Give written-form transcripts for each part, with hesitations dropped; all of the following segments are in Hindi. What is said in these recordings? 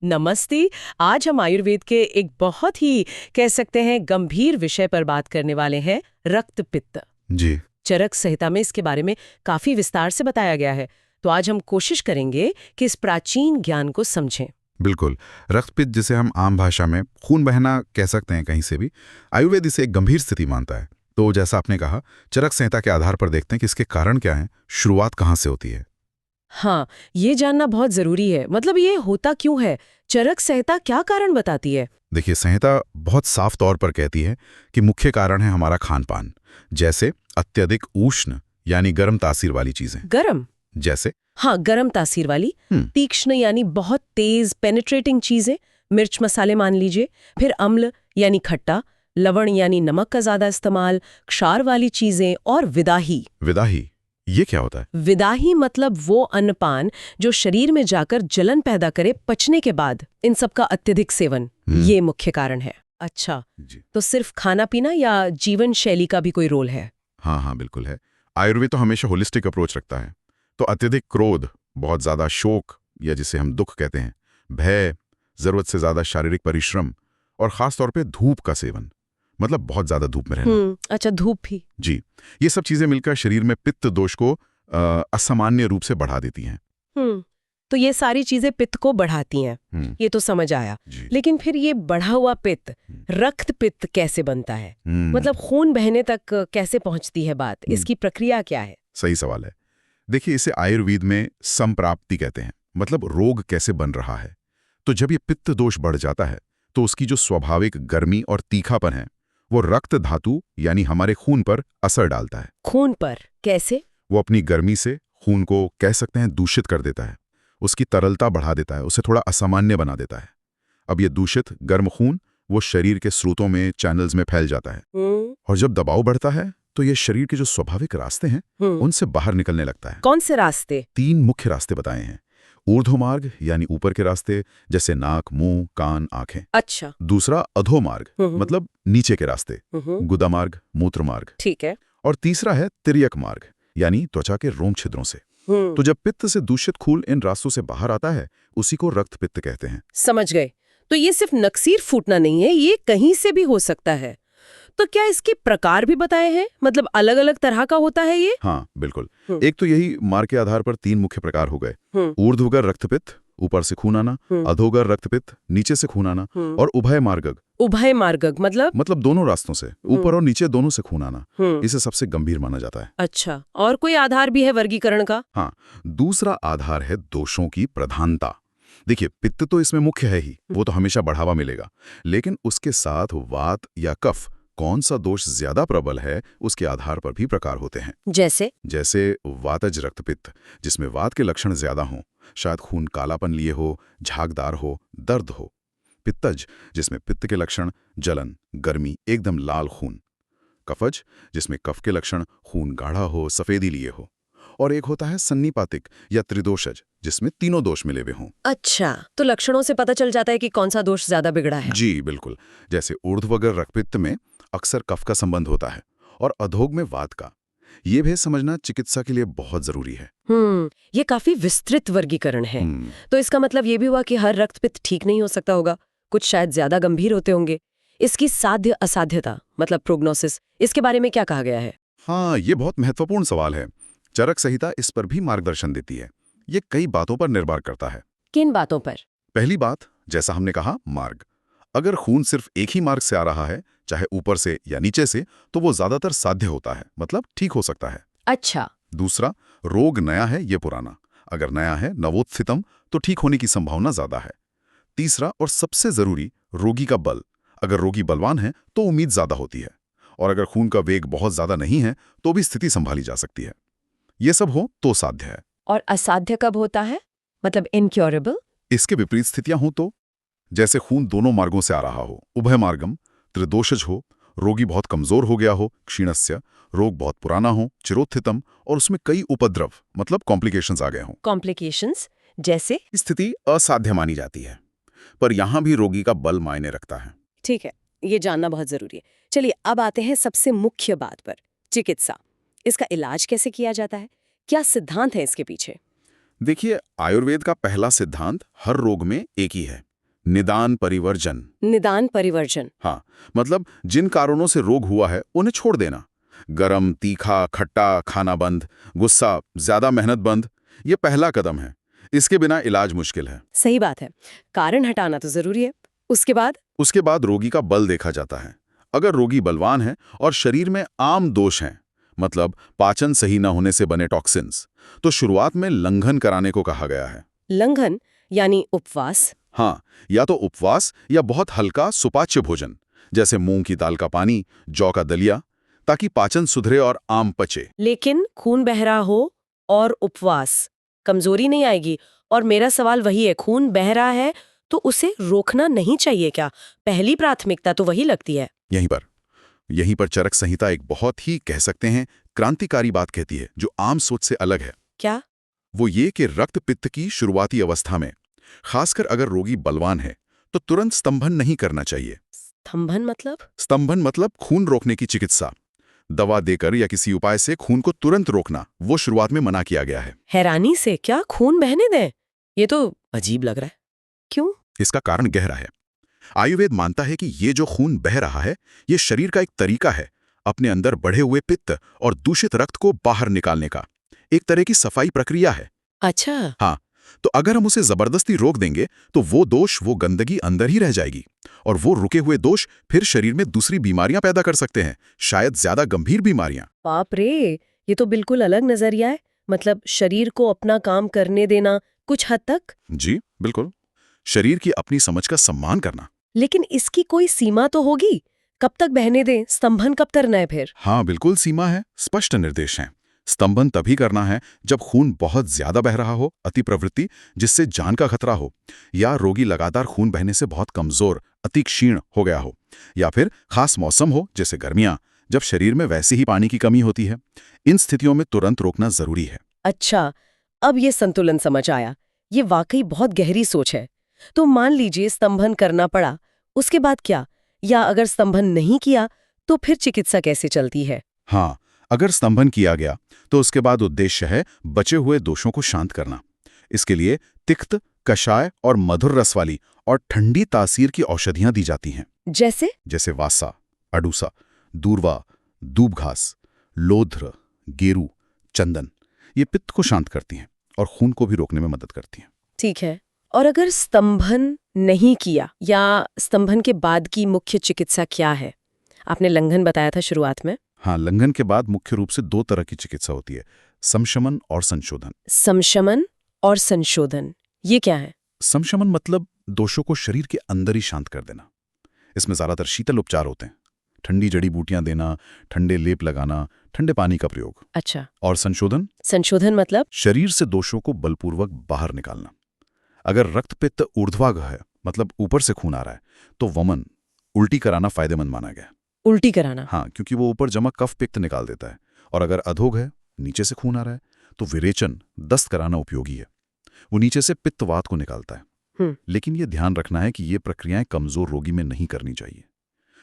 नमस्ते। आज हम आयुर्वेद के एक बहुत ही कह सकते हैं गंभीर विषय पर बात करने वाले हैं, रक्त पित्त। जी। चरक संहिता में इसके बारे में काफी विस्तार से बताया गया है। तो आज हम कोशिश करेंगे कि इस प्राचीन ज्ञान को समझें। बिल्कुल। रक्तपित्त, जिसे हम आम भाषा में खून बहना कह सकते हैं कहीं से भी, आयुर्वेद इसे एक गंभीर स्थिति मानता है। तो जैसा आपने कहा, चरक संहिता के आधार पर देखते हैं कि इसके कारण क्या हैं, शुरुआत कहाँ से होती है। हाँ, ये जानना बहुत जरूरी है। मतलब ये होता क्यों है? चरक संहिता क्या कारण बताती है? देखिए, संहिता बहुत साफ तौर पर कहती है कि मुख्य कारण है हमारा खान पान। जैसे अत्यधिक उष्ण यानी गर्म तासीर वाली चीजें। गरम? जैसे हाँ, गरम तासीर वाली। तीक्ष्ण यानी बहुत तेज पेनिट्रेटिंग चीजें, मिर्च मसाले मान लीजिए। फिर अम्ल यानी खट्टा, लवण यानी नमक का ज्यादा इस्तेमाल, क्षार वाली चीजें, और विदाही। विदाही, ये क्या होता है? विदाही मतलब वो अन्नपान जो शरीर में जाकर जलन पैदा करे पचने के बाद। इन सब का अत्यधिक सेवन ये मुख्य कारण है। अच्छा, जी। तो सिर्फ खाना पीना या जीवन शैली का भी कोई रोल है? हाँ हाँ, बिल्कुल है। आयुर्वेद तो हमेशा होलिस्टिक अप्रोच रखता है। तो अत्यधिक क्रोध, बहुत ज्यादा शोक या जिसे हम दुख कहते हैं, भय, जरूरत से ज्यादा शारीरिक परिश्रम और खास तौर पे धूप का सेवन, मतलब बहुत ज्यादा धूप में रहना। अच्छा, धूप भी। जी, ये सब चीजें मिलकर शरीर में पित्त दोष को असामान्य रूप से बढ़ा देती हैं। तो ये सारी चीजें पित्त को बढ़ाती हैं। ये तो समझ आया। लेकिन फिर ये बढ़ा हुआ पित्त, रक्त पित्त कैसे बनता है? मतलब खून बहने तक कैसे पहुंचती है बात? इसकी प्रक्रिया क्या है? सही सवाल है। देखिए, इसे आयुर्वेद में संप्राप्ति कहते हैं, मतलब रोग कैसे बन रहा है। तो जब ये पित्त दोष बढ़ जाता है तो उसकी जो स्वाभाविक गर्मी और तीखापन है, वो रक्त धातु यानी हमारे खून पर असर डालता है। खून पर कैसे? वो अपनी गर्मी से खून को कह सकते हैं दूषित कर देता है, उसकी तरलता बढ़ा देता है, उसे थोड़ा असामान्य बना देता है। अब ये दूषित गर्म खून वो शरीर के स्रोतों में, चैनल्स में फैल जाता है। और जब दबाव बढ़ता है तो ये शरीर के जो स्वाभाविक रास्ते हैं उनसे बाहर निकलने लगता है। कौन से रास्ते? 3 मुख्य रास्ते बताए हैं। ऊर्ध्वमार्ग यानी ऊपर के रास्ते, जैसे नाक, मुंह, कान, आंखें। अच्छा। दूसरा अधोमार्ग, मतलब नीचे के रास्ते, गुदामार्ग, मूत्रमार्ग। ठीक है। और तीसरा है तिर्यक मार्ग, यानी त्वचा के रोम छिद्रों से। तो जब पित्त से दूषित खून इन रास्तों से बाहर आता है, उसी को रक्त पित्त कहते हैं। समझ गए। तो ये सिर्फ नक्सीर फूटना नहीं है, ये कहीं से भी हो सकता है। तो क्या इसके प्रकार भी बताए हैं? मतलब अलग अलग तरह का होता है ये? हाँ, बिल्कुल। एक तो यही मार्ग के आधार पर 3 मुख्य प्रकार हो गए। ऊर्ध्वगर रक्तपित्त, ऊपर से खून आना, अधोगर रक्तपित्त, नीचे से खून आना, और उभय मार्गक। उभय मार्गक मतलब दोनों रास्तों से, ऊपर और नीचे दोनों से खून आना। इसे सबसे गंभीर माना जाता है। अच्छा, और कोई आधार भी है वर्गीकरण का? हाँ, दूसरा आधार है दोषों की प्रधानता। देखिए, पित्त तो इसमें मुख्य है ही, वो तो हमेशा बढ़ावा मिलेगा, लेकिन उसके साथ वात या कफ, कौन सा दोष ज्यादा प्रबल है, उसके आधार पर भी प्रकार होते हैं। जैसे वातज रक्तपित्त, जिसमें वात के लक्षण ज्यादा हों, शायद खून कालापन लिए हो, झागदार हो, दर्द हो। पित्तज, जिसमें पित्त के लक्षण जलन, गर्मी, एकदम लाल खून। कफज, जिसमें कफ के लक्षण खून गाढ़ा हो, सफेदी लिए हो। और एक होता है सन्निपातिक या त्रिदोषज, जिसमें तीनों दोष मिले हुए हों। अच्छा, तो लक्षणों से पता चल जाता है कि कौन सा दोष ज्यादा बिगड़ा है। जी बिल्कुल। जैसे ऊर्ध्वगर रक्तपित्त में अक्सर कफ का संबंध होता है और अधोग में वात का। ये भेद समझना चिकित्सा के लिए बहुत जरूरी है। ये काफी विस्तृत वर्गीकरण है। तो इसका मतलब ये भी हुआ कि हर रक्तपित्त ठीक नहीं हो सकता होगा, कुछ शायद ज्यादा गंभीर होते होंगे। इसकी साध्य असाध्यता, मतलब प्रोग्नोसिस, इसके बारे में क्या कहा गया है? हाँ, ये बहुत महत्वपूर्ण सवाल है। चरक संहिता इस पर भी मार्गदर्शन देती है। ये कई बातों पर निर्भर करता है। किन बातों पर? पहली बात, जैसा हमने कहा, मार्ग। अगर खून सिर्फ एक ही मार्ग से आ रहा है, चाहे ऊपर से या नीचे से, तो वो ज्यादातर साध्य होता है, मतलब ठीक हो सकता है। अच्छा। दूसरा, रोग नया है ये पुराना। अगर नया है, नवोत्थितम, तो ठीक होने की संभावना ज्यादा है। तीसरा और सबसे जरूरी, रोगी का बल। अगर रोगी बलवान है तो उम्मीद ज्यादा होती है, और अगर खून का वेग बहुत ज्यादा नहीं है तो भी स्थिति संभाली जा सकती है। ये सब हो तो साध्य है। और असाध्य कब होता है, मतलब इनक्योरेबल? इसके विपरीत स्थितियां हो तो, जैसे खून दोनों मार्गों से आ रहा हो, उभय मार्गम, त्रिदोषज हो, रोगी बहुत कमजोर हो गया हो, क्षीणस्य, रोग बहुत पुराना हो, चिरोत्थितम, और उसमें कई उपद्रव, मतलब कॉम्प्लिकेशंस आ गए हों। कॉम्प्लिकेशंस जैसे? स्थिति असाध्य मानी जाती है, पर यहां भी रोगी का बल मायने रखता है। ठीक है, ये जानना बहुत जरूरी है। चलिए अब आते हैं सबसे मुख्य बात पर, चिकित्सा। इसका इलाज कैसे किया जाता है? क्या सिद्धांत है इसके पीछे? देखिए, आयुर्वेद का पहला सिद्धांत हर रोग में एक ही है, निदान परिवर्जन। निदान परिवर्जन। हाँ, मतलब जिन कारणों से रोग हुआ है उन्हें छोड़ देना। गरम, तीखा, खट्टा खाना बंद, गुस्सा, ज्यादा मेहनत बंद, ये पहला कदम है। इसके बिना इलाज मुश्किल है। सही बात है, कारण हटाना तो जरूरी है। उसके बाद रोगी का बल देखा जाता है। अगर रोगी बलवान है और शरीर में आम दोष हैं, मतलब पाचन सही न होने से बने टॉक्सिन्स, तो शुरुआत में लंघन कराने को कहा गया है। लंघन यानी उपवास? हाँ, या तो उपवास या बहुत हल्का सुपाच्य भोजन, जैसे मूंग की दाल का पानी, जौ का दलिया, ताकि पाचन सुधरे और आम पचे। लेकिन खून बह रहा हो और उपवास, कमजोरी नहीं आएगी? और मेरा सवाल वही है, खून बह रहा है तो उसे रोकना नहीं चाहिए क्या? पहली प्राथमिकता तो वही लगती है। यहीं पर चरक संहिता एक बहुत ही, कह सकते हैं, क्रांतिकारी बात कहती है, जो आम सोच से अलग है। क्या? वो ये कि रक्त पित्त की शुरुआती अवस्था में, खासकर अगर रोगी बलवान है, तो तुरंत स्तंभन नहीं करना चाहिए। स्तंभन मतलब खून रोकने की चिकित्सा। दवा देकर या किसी उपाय से खून को तुरंत रोकना, वो शुरुआत में मना किया गया है। हैरानी से क्या खून बहने दें? ये तो अजीब लग रहा है। क्यों? इसका कारण गहरा है। आयुर्वेद मानता है कि ये जो खून बह रहा है, ये शरीर का एक तरीका है अपने अंदर बढ़े हुए पित्त और दूषित रक्त को बाहर निकालने का। एक तरह की सफाई प्रक्रिया है। अच्छा। हाँ, तो अगर हम उसे जबरदस्ती रोक देंगे तो वो दोष, वो गंदगी अंदर ही रह जाएगी, और वो रुके हुए दोष फिर शरीर में दूसरी बीमारियां पैदा कर सकते हैं, शायद ज्यादा गंभीर बीमारियां। बाप रे, ये तो बिल्कुल अलग नजरिया है। मतलब शरीर को अपना काम करने देना कुछ हद तक। जी बिल्कुल, शरीर की अपनी समझ का सम्मान करना। लेकिन इसकी कोई सीमा तो होगी? कब तक बहने दें? स्तंभन कब करना है फिर? हाँ बिल्कुल, सीमा है, स्पष्ट निर्देश हैं। स्तंभन तभी करना है जब खून बहुत ज्यादा बह रहा हो, अति प्रवृत्ति जिससे जान का खतरा हो, या रोगी लगातार खून बहने से बहुत कमजोर, अति क्षीण हो गया हो, या फिर खास मौसम हो जैसे गर्मियां, जब शरीर में वैसे ही पानी की कमी होती है। इन स्थितियों में तुरंत रोकना जरूरी है। अच्छा, अब ये संतुलन समझ आया। ये वाकई बहुत गहरी सोच है। तो मान लीजिए स्तंभन करना पड़ा, उसके बाद क्या? या अगर स्तंभन नहीं किया तो फिर चिकित्सा कैसे चलती है? हाँ, अगर स्तंभन किया गया तो उसके बाद उद्देश्य है बचे हुए दोषों को शांत करना। इसके लिए तिक्त, कषाय और मधुर रस वाली और ठंडी तासीर की औषधियां दी जाती हैं। जैसे वासा, अडूसा, दूर्वा, दूबघास, लोध्र, गेरू, चंदन। ये पित्त को शांत करती हैं और खून को भी रोकने में मदद करती हैं। ठीक है। और अगर स्तंभन नहीं किया, या स्तंभन के बाद की मुख्य चिकित्सा क्या है? आपने लंघन बताया था शुरुआत में। हाँ, लंघन के बाद मुख्य रूप से 2 तरह की चिकित्सा होती है, समशमन और संशोधन। समशमन और संशोधन, ये क्या है? समशमन मतलब दोषों को शरीर के अंदर ही शांत कर देना। इसमें ज्यादातर शीतल उपचार होते हैं, ठंडी जड़ी बूटियां देना, ठंडे लेप लगाना, ठंडे पानी का प्रयोग। अच्छा। और संशोधन मतलब शरीर से दोषों को बलपूर्वक बाहर निकालना। अगर रक्त पित्त ऊर्ध्वाघ है, मतलब ऊपर से खून आ रहा है, तो वमन, उल्टी कराना फायदेमंद माना गया। उल्टी कराना? हाँ, क्योंकि वो ऊपर जमा कफ पित्त निकाल देता है। और अगर अधोघ है, नीचे से खून आ रहा है, तो विरेचन, दस्त कराना उपयोगी है। वो नीचे से पित्तवात को निकालता है। लेकिन ये ध्यान रखना है कि ये प्रक्रियाएं कमजोर रोगी में नहीं करनी चाहिए,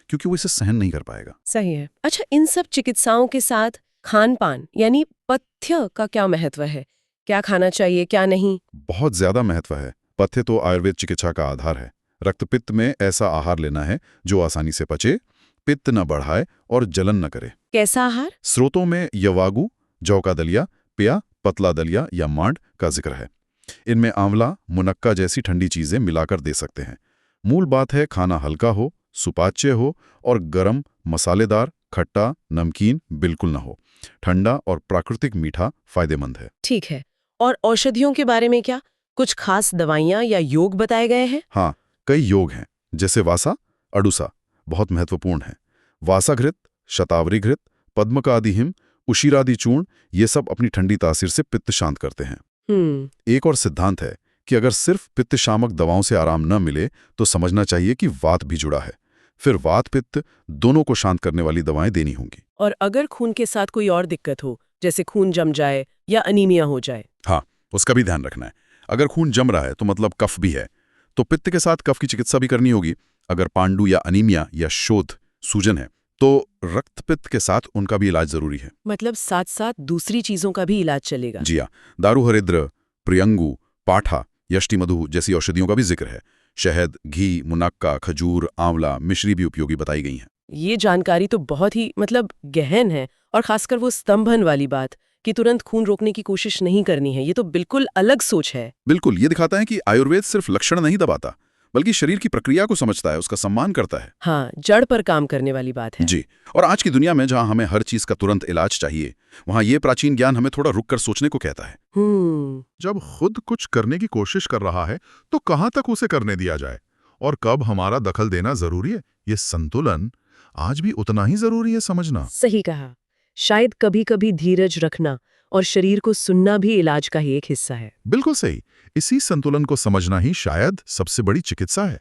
क्योंकि वो इसे सहन नहीं कर पाएगा। सही है। अच्छा, इन सब चिकित्साओं के साथ खान पान यानी पथ्य का क्या महत्व है? क्या खाना चाहिए, क्या नहीं? बहुत ज्यादा महत्व है। पथ्य तो आयुर्वेद चिकित्सा का आधार है। रक्तपित्त में ऐसा आहार लेना है जो आसानी से पचे, पित्त न बढ़ाए और जलन न करे। कैसा आहार? स्रोतों में यवागु, जौ का दलिया, पिया, पतला दलिया या मांड का जिक्र है। इनमें आंवला, मुनक्का जैसी ठंडी चीजें मिलाकर दे सकते हैं। मूल बात है खाना हल्का हो, सुपाच्य हो और गरम, मसालेदार, खट्टा, नमकीन बिल्कुल न हो। ठंडा और प्राकृतिक मीठा फायदेमंद है। ठीक है। और औषधियों के बारे में क्या? कुछ खास दवाइयां या योग बताए गए हैं? हाँ, कई योग हैं, जैसे वासा, अडुसा बहुत महत्वपूर्ण है। वासाघृत, शतावरी घृत, पद्मकादिहिम, उशीरादि चूर्ण, ये सब अपनी ठंडी तासीर से पित्त शांत करते हैं। एक और सिद्धांत है कि अगर सिर्फ पित्त शामक दवाओं से आराम न मिले तो समझना चाहिए कि वात भी जुड़ा है। फिर वात पित्त दोनों को शांत करने वाली दवाएं देनी होंगी। और अगर खून के साथ कोई और दिक्कत हो, जैसे खून जम जाए या अनीमिया हो जाए? हाँ, उसका भी ध्यान रखना है। अगर खून जम रहा है तो मतलब कफ भी है, तो पित्त के साथ कफ की चिकित्सा भी करनी होगी। अगर पांडु या अनीमिया या शोथ, सूजन है, तो रक्तपित्त के साथ उनका भी इलाज जरूरी है। मतलब साथ साथ दूसरी चीजों का भी इलाज चलेगा? जी हाँ, दारू हरिद्र, प्रियंगु, पाठा, यष्टिमधु जैसी औषधियों का भी जिक्र है। शहद, घी, मुनक्का, खजूर, आंवला, मिश्री भी उपयोगी बताई गई हैं। ये जानकारी तो बहुत ही गहन है, और खासकर वो स्तंभन वाली बात कि तुरंत खून रोकने की कोशिश नहीं करनी है, ये तो बिल्कुल अलग सोच है। बिल्कुल, ये दिखाता है कि आयुर्वेद सिर्फ लक्षण नहीं दबाता, बल्कि शरीर की प्रक्रिया को समझता है, उसका सम्मान करता है। हाँ, जड़ पर काम करने वाली बात है। जी, और आज की दुनिया में जहां हमें हर चीज का तुरंत इलाज चाहिए, वहां ये प्राचीन ज्ञान हमें थोड़ा रुक कर सोचने को कहता है। जब खुद कुछ करने की कोशिश कर रहा है तो कहां तक उसे करने दिया जाए और कब हमारा दखल देना जरूरी है, ये संतुलन आज भी उतना ही जरूरी है समझना। सही कहा। शायद कभी कभी धीरज रखना और शरीर को सुनना भी इलाज का ही एक हिस्सा है। बिल्कुल सही। इसी संतुलन को समझना ही शायद सबसे बड़ी चिकित्सा है।